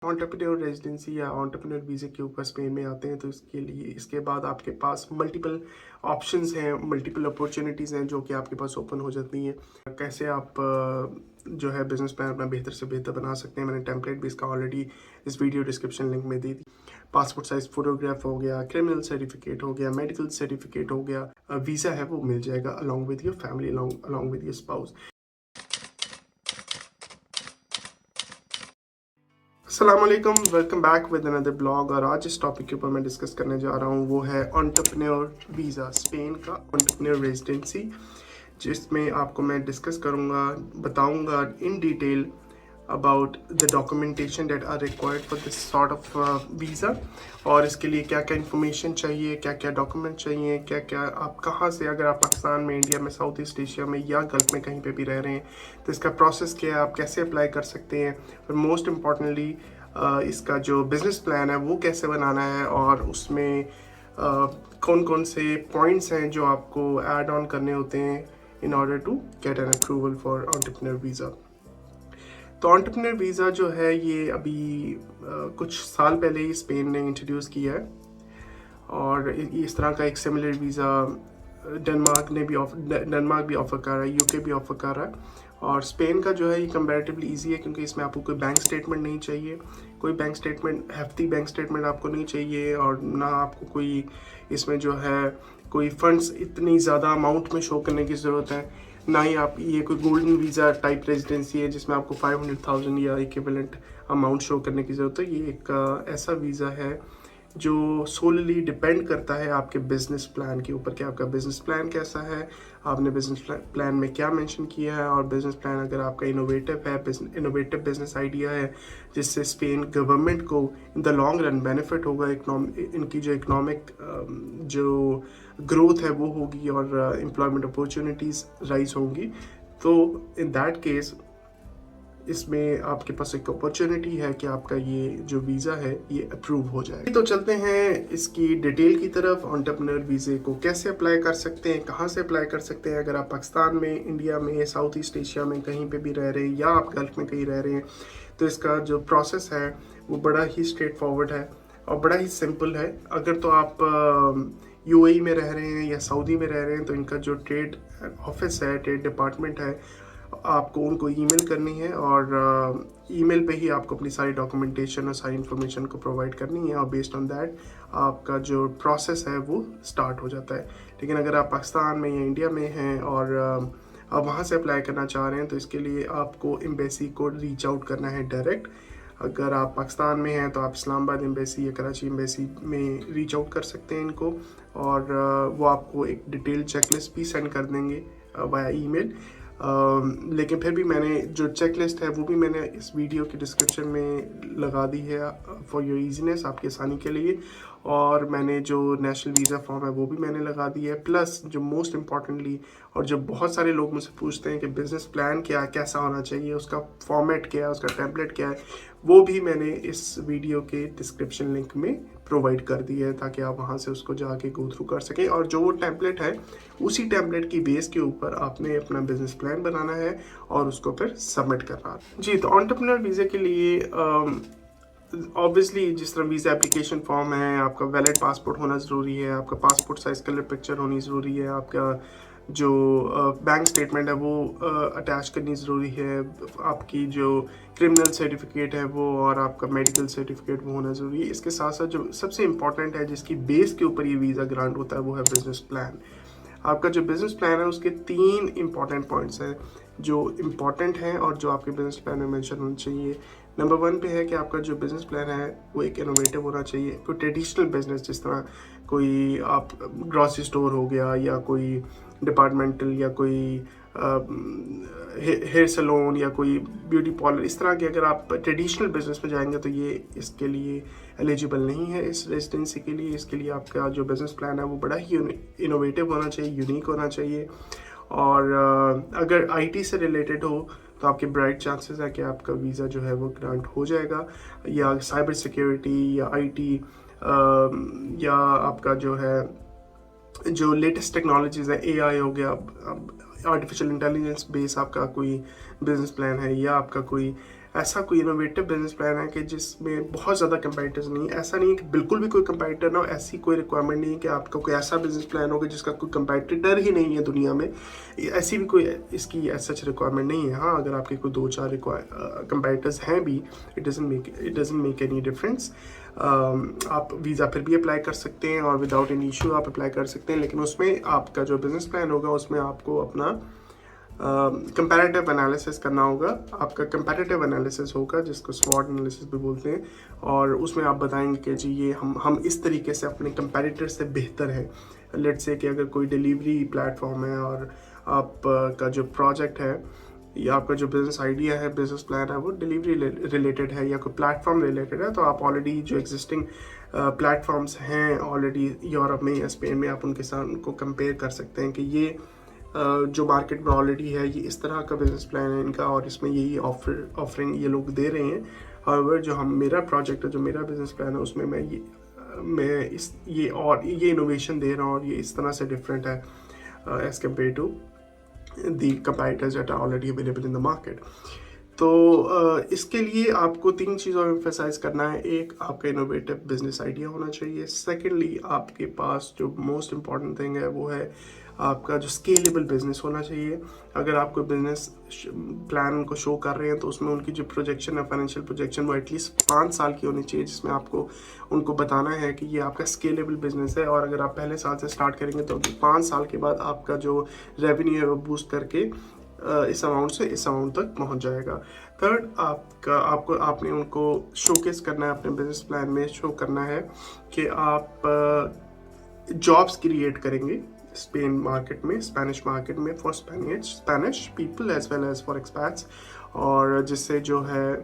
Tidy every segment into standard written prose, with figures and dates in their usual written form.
Entrepreneur residency या entrepreneur वीज़े के ऊपर स्पेन में आते हैं तो इसके बाद आपके पास मल्टीपल ऑप्शंस हैं, मल्टीपल अपॉर्चुनिटीज़ हैं जो कि आपके पास ओपन हो जाती हैं। कैसे आप जो है बिजनेस प्लान अपना बेहतर से बेहतर बना सकते हैं। मैंने टेम्पलेट भी इसका ऑलरेडी इस वीडियो डिस्क्रिप्शन लिंक में दे दी। पासपोर्ट साइज फोटोग्राफ हो गया, क्रिमिनल सर्टिफिकेट हो गया, मेडिकल सर्टिफिकेट हो गया, वीज़ा है वो मिल जाएगा along with your family, along with your spouse. अस्सलाम वालेकुम, welcome back with another blog. और आज इस टॉपिक के ऊपर मैं डिस्कस करने जा रहा हूँ वो है एंटरप्रेन्योर वीज़ा, स्पेन का एंटरप्रेन्योर रेजिडेंसी, जिसमें आपको मैं डिस्कस करूँगा, बताऊँगा in detail about the documentation that are required for this sort of visa, और इसके लिए क्या क्या इन्फॉर्मेशन चाहिए, क्या क्या डॉक्यूमेंट चाहिए, क्या क्या आप कहाँ से, अगर आप पाकिस्तान में, इंडिया में, साउथ ईस्ट एशिया में या गल्फ में कहीं पे भी रह रहे हैं तो इसका प्रोसेस क्या है, आप कैसे अप्लाई कर सकते हैं, और मोस्ट इम्पॉर्टेंटली इसका जो बिज़नेस प्लान है वो कैसे बनाना है, और उसमें कौन कौन से पॉइंट्स हैं जो आपको ऐड ऑन करने होते हैं in order to get an approval for entrepreneur visa. तो एंटरप्रेन्योर वीज़ा जो है ये अभी कुछ साल पहले ही स्पेन ने इंट्रोड्यूस किया है, और इस तरह का एक सिमिलर वीज़ा डेनमार्क भी ऑफ़र कर रहा है, यूके भी ऑफ़र कर रहा है। और स्पेन का जो है ये कंपैरेटिवली इजी है क्योंकि इसमें आपको कोई बैंक स्टेटमेंट नहीं चाहिए, कोई bank statement, hefty bank statement आपको नहीं चाहिए, और ना आपको कोई इसमें जो है कोई फंड्स इतनी ज़्यादा अमाउंट में शो करने की ज़रूरत है, ना ही आप ये कोई गोल्डन वीज़ा टाइप रेजिडेंसी है जिसमें आपको 500,000 या इक्विवेलेंट अमाउंट शो करने की ज़रूरत है। ये एक ऐसा वीज़ा है जो सोलली डिपेंड करता है आपके बिजनेस प्लान के ऊपर कि आपका बिजनेस प्लान कैसा है, आपने बिजनेस प्लान में क्या मेंशन किया है, और बिजनेस प्लान अगर आपका इनोवेटिव है, इनोवेटिव बिजनेस आइडिया है जिससे स्पेन गवर्नमेंट को in the long run benefit होगा, इनकी जो इकोनॉमिक जो ग्रोथ है वो होगी और एम्प्लॉयमेंट अपॉर्चुनिटीज़ राइज होंगी, तो इन दैट केस इसमें आपके पास एक अपॉर्चुनिटी है कि आपका ये जो वीज़ा है ये अप्रूव हो जाए। तो चलते हैं इसकी डिटेल की तरफ। एंटरप्रेन्योर वीज़े को कैसे अप्लाई कर सकते हैं, कहाँ से अप्लाई कर सकते हैं। अगर आप पाकिस्तान में, इंडिया में, साउथ ईस्ट एशिया में कहीं पे भी रह रहे हैं या आप गल्फ में कहीं रह रहे हैं तो इसका जो प्रोसेस है वो बड़ा ही स्ट्रेट फॉरवर्ड है और बड़ा ही सिंपल है। अगर तो आप यूएई में रह रहे हैं या सऊदी में रह रहे हैं तो इनका जो ट्रेड ऑफिस है, ट्रेड डिपार्टमेंट है, आपको उनको ईमेल करनी है और ईमेल पे ही आपको अपनी सारी डॉक्यूमेंटेशन और सारी इन्फॉर्मेशन को प्रोवाइड करनी है, और बेस्ड ऑन दैट आपका जो प्रोसेस है वो स्टार्ट हो जाता है। लेकिन अगर आप पाकिस्तान में या इंडिया में हैं और आप वहाँ से अप्लाई करना चाह रहे हैं तो इसके लिए आपको एम्बेसी को रीच आउट करना है डायरेक्ट। अगर आप पाकिस्तान में हैं तो आप इस्लामाबाद एम्बेसी या कराची एम्बेसी में रीच आउट कर सकते हैं इनको, और वो आपको एक डिटेल चेकलिस्ट भी सेंड कर देंगे वाया ईमेल। लेकिन फिर भी मैंने जो चेकलिस्ट है वो भी मैंने इस वीडियो की डिस्क्रिप्शन में लगा दी है फॉर योर ईजीनेस, आपकी आसानी के लिए। और मैंने जो नेशनल वीज़ा फॉर्म है वो भी मैंने लगा दी है। प्लस जो मोस्ट इम्पॉर्टेंटली, और जो बहुत सारे लोग मुझसे पूछते हैं कि बिज़नेस प्लान क्या है, कैसा होना चाहिए, उसका फॉर्मेट क्या है, उसका टेम्पलेट क्या है, वो भी मैंने इस वीडियो के डिस्क्रिप्शन लिंक में प्रोवाइड कर दी है ताकि आप वहाँ से उसको जाके गो थ्रू कर सकें। और जो वो टेम्पलेट है उसी टेम्पलेट की बेस के ऊपर आपने अपना बिजनेस प्लान बनाना है और उसको फिर सबमिट करना है। जी, तो एंटरप्रेन्योर वीज़ा के लिए ऑब्वियसली जिस तरह वीज़ा एप्लीकेशन फॉर्म है, आपका वैलिड पासपोर्ट होना ज़रूरी है, आपका पासपोर्ट साइज कलर पिक्चर होनी ज़रूरी है, आपका जो बैंक स्टेटमेंट है वो अटैच करनी ज़रूरी है, आपकी जो क्रिमिनल सर्टिफिकेट है वो, और आपका मेडिकल सर्टिफिकेट वो होना ज़रूरी है। इसके साथ साथ जो सबसे इम्पॉर्टेंट है जिसकी बेस के ऊपर ये वीज़ा ग्रांट होता है वो है बिज़नेस प्लान। आपका जो बिज़नेस प्लान है उसके 3 इम्पॉर्टेंट पॉइंट्स हैं जो इम्पॉर्टेंट हैं और जो आपके बिज़नेस प्लान में मेंशन होना चाहिए। नंबर 1 पे है कि आपका जो बिज़नेस प्लान है वो एक इनोवेटिव होना चाहिए। कोई ट्रेडिशनल बिजनेस, जिस तरह कोई आप ग्रॉसरी स्टोर हो गया या कोई डिपार्टमेंटल या कोई हेयर सैलून या कोई ब्यूटी पार्लर, इस तरह के अगर आप ट्रेडिशनल बिजनेस में जाएंगे तो ये इसके लिए एलिजिबल नहीं है इस रेजिडेंसी के लिए। इसके लिए आपका जो बिज़नेस प्लान है वो बड़ा ही इनोवेटिव होना चाहिए, यूनिक होना चाहिए। और अगर आईटी से रिलेटेड हो तो आपके ब्राइट चांसेस है कि आपका वीज़ा जो है वो ग्रांट हो जाएगा, या साइबर सिक्योरिटी या आईटी या आपका जो है जो लेटेस्ट टेक्नोलॉजीज़ है, एआई हो गया, आर्टिफिशियल इंटेलिजेंस बेस आपका कोई बिजनेस प्लान है, या आपका कोई ऐसा कोई इनोवेटिव बिजनेस प्लान है कि जिसमें बहुत ज़्यादा कंपेटिटर्स नहीं है। ऐसा नहीं है कि बिल्कुल भी कोई कंपेटिटर ना हो, ऐसी कोई रिक्वायरमेंट नहीं है कि आपका कोई ऐसा बिजनेस प्लान होगा जिसका कोई कंपेटिटर ही नहीं है दुनिया में। ऐसी भी कोई इसकी सच रिक्वायरमेंट नहीं है। हाँ, अगर आपके कोई 2-4 कंपेटिटर्स हैं भी, it doesn't make any difference. आप वीज़ा फिर भी अप्लाई कर सकते हैं और विदाउट एनी इशू आप अप्लाई कर सकते हैं, लेकिन उसमें आपका जो बिजनेस प्लान होगा उसमें आपको अपना कंपैरेटिव एनालिसिस करना होगा। आपका कंपैरेटिव एनालिसिस होगा जिसको स्वॉट एनालिसिस भी बोलते हैं, और उसमें आप बताएंगे कि जी ये हम इस तरीके से अपने कंपैरेटर से बेहतर है। लेट्स से कि अगर कोई डिलीवरी प्लेटफॉर्म है और आपका जो प्रोजेक्ट है या आपका जो बिजनेस आइडिया है, बिजनेस प्लान है, वो डिलीवरी रिलेटेड है या कोई प्लेटफॉर्म रिलेटेड है, तो आप ऑलरेडी जो एग्जिस्टिंग प्लेटफॉर्म्स हैं ऑलरेडी यूरोप में या स्पेन में, आप उनके साथ उनको कंपेयर कर सकते हैं कि ये जो मार्केट में ऑलरेडी है ये इस तरह का बिजनेस प्लान है इनका और इसमें यही ऑफरिंग ये लोग दे रहे हैं। हाउएवर जो मेरा प्रोजेक्ट है, जो मेरा बिजनेस प्लान है, उसमें मैं ये इनोवेशन दे रहा हूँ और ये इस तरह से डिफरेंट है as compare to the competitors that are already available in the market. तो इसके लिए आपको 3 चीज़ों में एम्फेसाइज करना है। एक, आपका इनोवेटिव बिजनेस आइडिया होना चाहिए। सेकेंडली, आपके पास जो मोस्ट इम्पॉर्टेंट थिंग है वो है आपका जो स्केलेबल बिजनेस होना चाहिए। अगर आप कोई बिजनेस प्लान को शो कर रहे हैं तो उसमें उनकी जो प्रोजेक्शन है, फाइनेंशियल प्रोजेक्शन, वो एटलीस्ट 5 साल की होनी चाहिए, जिसमें आपको उनको बताना है कि ये आपका स्केलेबल बिजनेस है और अगर आप पहले साल से स्टार्ट करेंगे तो 5 साल के बाद आपका जो रेवेन्यू है वो बूस्ट करके इस अमाउंट से इस अमाउंट तक पहुंच जाएगा। थर्ड, आपने उनको शोकेस करना है, अपने बिजनेस प्लान में शो करना है कि आप जॉब्स क्रिएट करेंगे स्पेन मार्केट में, स्पेनिश मार्केट में, for Spanish people as well as for expats, और जिससे जो है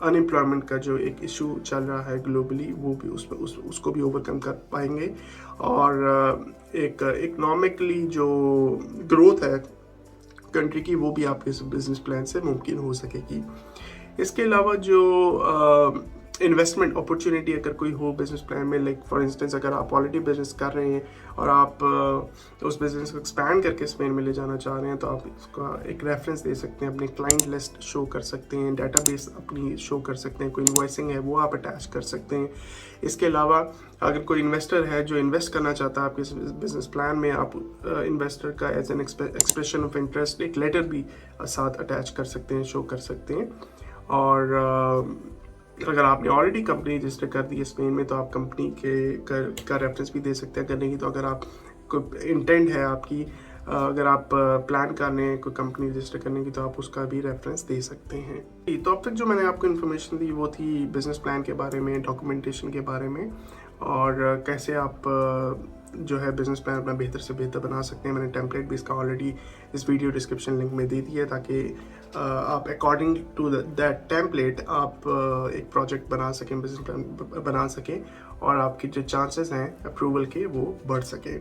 अनएम्प्लॉयमेंट का जो एक इशू चल रहा है ग्लोबली वो भी उसको भी ओवरकम कर पाएंगे, और एक इकोनॉमिकली जो ग्रोथ है कंट्री की वो भी आपके बिजनेस प्लान से मुमकिन हो सकेगी। इसके अलावा जो इन्वेस्टमेंट अपॉर्चुनिटी अगर कोई हो बिजनेस प्लान में, लाइक फॉर इंस्टेंस अगर आप ऑलरेडी बिजनेस कर रहे हैं और आप उस बिजनेस को एक्सपैंड करके स्पेन में ले जाना चाह रहे हैं, तो आप इसका एक रेफरेंस दे सकते हैं, अपने क्लाइंट लिस्ट शो कर सकते हैं, डेटाबेस अपनी शो कर सकते हैं, कोई इनवॉइसिंग है वो आप अटैच कर सकते हैं। इसके अलावा अगर कोई इन्वेस्टर है जो इन्वेस्ट करना चाहता है आपके बिजनेस प्लान में, आप इन्वेस्टर का as an expression of interest एक लेटर भी साथ अटैच कर सकते हैं, शो कर सकते हैं। और अगर आपने ऑलरेडी कंपनी रजिस्टर कर दी है स्पेन में तो आप कंपनी का रेफरेंस भी दे सकते हैं करने की। तो अगर आप कोई इंटेंट है आपकी, अगर आप प्लान कर रहे हैं कोई कंपनी रजिस्टर करने की, तो आप उसका भी रेफरेंस दे सकते हैं। तो अब तक जो मैंने आपको इन्फॉर्मेशन दी वो थी बिजनेस प्लान के बारे में, डॉक्यूमेंटेशन के बारे में, और कैसे आप जो है बिजनेस प्लान अपना बेहतर से बेहतर बना सकते हैं। मैंने टेम्पलेट भी इसका ऑलरेडी इस वीडियो डिस्क्रिप्शन लिंक में दे दिया है, ताकि आप अकॉर्डिंग टू दैट टेम्पलेट आप एक प्रोजेक्ट बना सकें, बिजनेस प्लान बना सकें, और आपके जो चांसेस हैं अप्रूवल के वो बढ़ सके।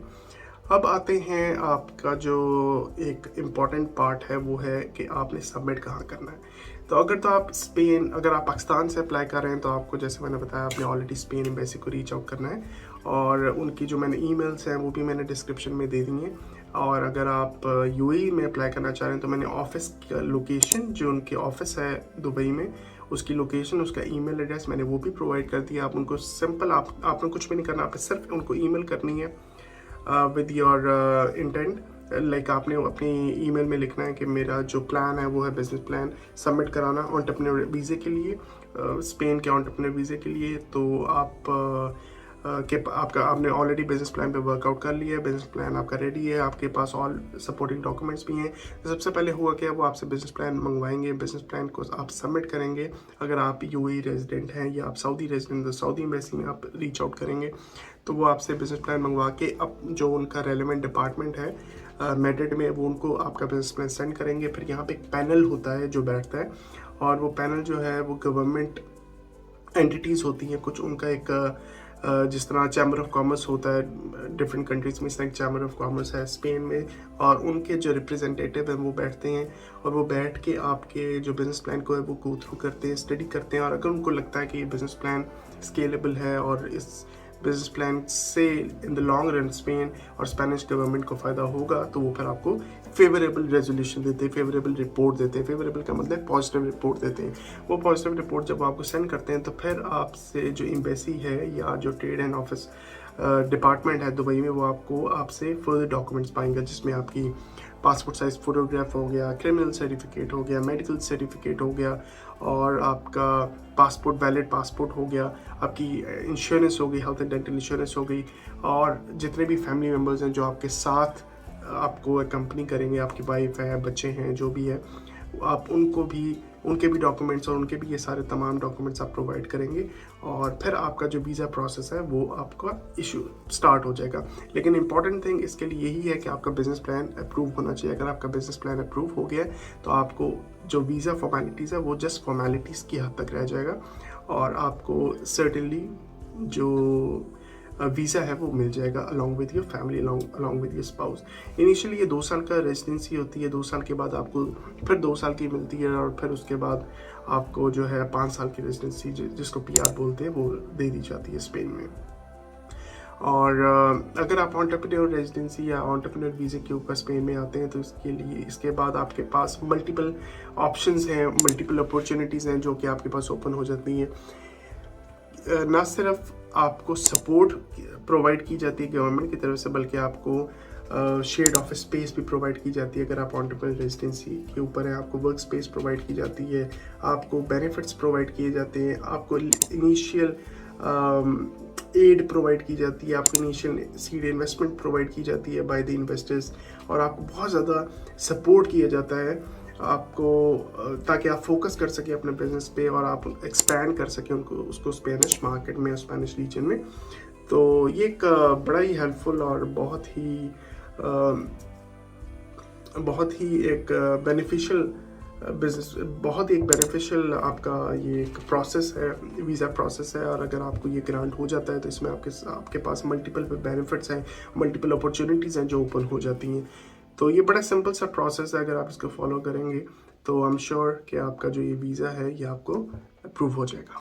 अब आते हैं आपका जो एक इम्पॉर्टेंट पार्ट है वो है कि आपने सबमिट कहाँ करना है। तो अगर आप पाकिस्तान से अप्लाई कर रहे हैं तो आपको, जैसे मैंने बताया, आपने ऑलरेडी स्पेन एम्बेसी को रीच आउट करना है, और उनकी जो मैंने ईमेल्स हैं वो भी मैंने डिस्क्रिप्शन में दे दी हैं। और अगर आप यूएई में अप्लाई करना चाह रहे हैं तो मैंने ऑफिस का लोकेशन, जो उनके ऑफिस है दुबई में, उसकी लोकेशन, उसका ईमेल एड्रेस मैंने वो भी प्रोवाइड कर दिया। आप उनको सिंपल, आपने कुछ भी नहीं करना, आपने सिर्फ उनको ईमेल करनी है विद योर इंटेंट। लाइक आपने अपनी ईमेल में लिखना है कि मेरा जो प्लान है वो है बिजनेस प्लान सबमिट कराना एंटरप्रेन्योर वीज़े के लिए, स्पेन के एंटरप्रेन्योर वीज़े के लिए। तो आपने ऑलरेडी बिजनेस प्लान पे वर्कआउट कर लिया है, बिजनेस प्लान आपका रेडी है, आपके पास ऑल सपोर्टिंग डॉक्यूमेंट्स भी हैं। तो सबसे पहले हुआ क्या, वो आपसे बिजनेस प्लान मंगवाएंगे, बिजनेस प्लान को आप सबमिट करेंगे। अगर आप यूएई रेजिडेंट हैं या आप सऊदी रेजिडेंट, तो सऊदी एम्बेसी में आप रीच आउट करेंगे, तो वो आपसे बिजनेस प्लान मंगवा के अब जो उनका रेलेवेंट डिपार्टमेंट है मेड्रिड में, वो उनको आपका बिजनेस प्लान सेंड करेंगे। फिर यहाँ पे एक पैनल होता है जो बैठता है, और वो पैनल जो है वो गवर्नमेंट एंटिटीज़ होती हैं कुछ, उनका एक जिस तरह चैम्बर ऑफ कॉमर्स होता है डिफरेंट कंट्रीज़ में, इस तरह चैम्बर ऑफ कॉमर्स है स्पेन में, और उनके जो रिप्रेजेंटेटिव हैं वो बैठते हैं, और वो बैठ के आपके जो बिज़नेस प्लान को है वो गो थ्रू करते हैं, स्टडी करते हैं, और अगर उनको लगता है कि ये बिज़नेस प्लान स्केलेबल है और इस बिजनेस प्लान से in the long run Spain और स्पेनिश गवर्नमेंट को फ़ायदा होगा, तो वो फिर आपको फेवरेबल रेजोल्यूशन देते हैं, फेवरेबल रिपोर्ट देते हैं। फेवरेबल का मतलब पॉजिटिव रिपोर्ट देते हैं। वो पॉजिटिव रिपोर्ट जब आपको सेंड करते हैं तो फिर आपसे जो एम्बेसी है या जो ट्रेड एंड ऑफिस डिपार्टमेंट है दुबई में, वो आपसे फर्दर डॉक्यूमेंट्स पाएंगे, जिसमें आपकी पासपोर्ट साइज फोटोग्राफ हो गया, क्रिमिनल सर्टिफिकेट हो गया, मेडिकल सर्टिफिकेट हो गया, और आपका पासपोर्ट वैलिड पासपोर्ट हो गया, आपकी इंश्योरेंस हो गई, हेल्थ एंड डेंटल इंश्योरेंस हो गई, और जितने भी फैमिली मेम्बर्स हैं जो आपके साथ आपको कंपनी करेंगे, आपकी वाइफ है, बच्चे हैं, जो भी है, आप उनके भी डॉक्यूमेंट्स और उनके भी ये सारे तमाम डॉक्यूमेंट्स आप प्रोवाइड करेंगे, और फिर आपका जो वीज़ा प्रोसेस है वो आपका इशू स्टार्ट हो जाएगा। लेकिन इंपॉर्टेंट थिंग इसके लिए यही है कि आपका बिजनेस प्लान अप्रूव होना चाहिए। अगर आपका बिजनेस प्लान अप्रूव हो गया है तो आपको जो वीज़ा फॉर्मेलिटीज़ है वो जस्ट फॉर्मेलिटीज़ की हद तक रह जाएगा, और आपको सर्टेनली जो वीज़ा है वो मिल जाएगा along with your family, along with your spouse. Initially ये 2 साल का रेजिडेंसी होती है, 2 साल के बाद आपको फिर 2 साल की मिलती है, और फिर उसके बाद आपको जो है 5 साल की रेजिडेंसी जिसको PR बोलते हैं वो दे दी जाती है स्पेन में। और अगर आप एंटरप्रेन्योर रेजिडेंसी या एंटरप्रेन्योर वीज़े के ऊपर स्पेन में आते हैं तो इसके बाद आपके पास मल्टीपल ऑप्शंस हैं, मल्टीपल अपॉर्चुनिटीज़ हैं जो कि आपके पास ओपन हो जाती हैं। ना सिर्फ आपको सपोर्ट प्रोवाइड की जाती है गवर्नमेंट की तरफ से, बल्कि आपको शेयर्ड ऑफिस स्पेस भी प्रोवाइड की जाती है। अगर आप एंटरप्रेन्योर रेजिडेंसी के ऊपर है, आपको वर्क स्पेस प्रोवाइड की जाती है, आपको बेनिफिट्स प्रोवाइड किए जाते हैं, आपको इनिशियल एड प्रोवाइड की जाती है, आपको इनिशियल सीड इन्वेस्टमेंट प्रोवाइड की जाती है बाय द इन्वेस्टर्स, और आपको बहुत ज़्यादा सपोर्ट किया जाता है आपको, ताकि आप फोकस कर सकें अपने बिजनेस पे और आप एक्सपैंड कर सकें उसको स्पेनिश मार्केट में, स्पेनिश रीजन में। तो ये एक बड़ा ही हेल्पफुल और बहुत ही एक बेनिफिशियल बिजनेस, बहुत ही एक बेनिफिशियल आपका ये एक प्रोसेस है, वीज़ा प्रोसेस है। और अगर आपको ये ग्रांट हो जाता है तो इसमें आपके पास मल्टीपल बेनिफिट्स हैं, मल्टीपल अपॉर्चुनिटीज़ हैं जो ओपन हो जाती हैं। तो ये बड़ा सिंपल सा प्रोसेस है, अगर आप इसको फॉलो करेंगे तो आई एम श्योर कि आपका जो ये वीज़ा है ये आपको अप्रूव हो जाएगा।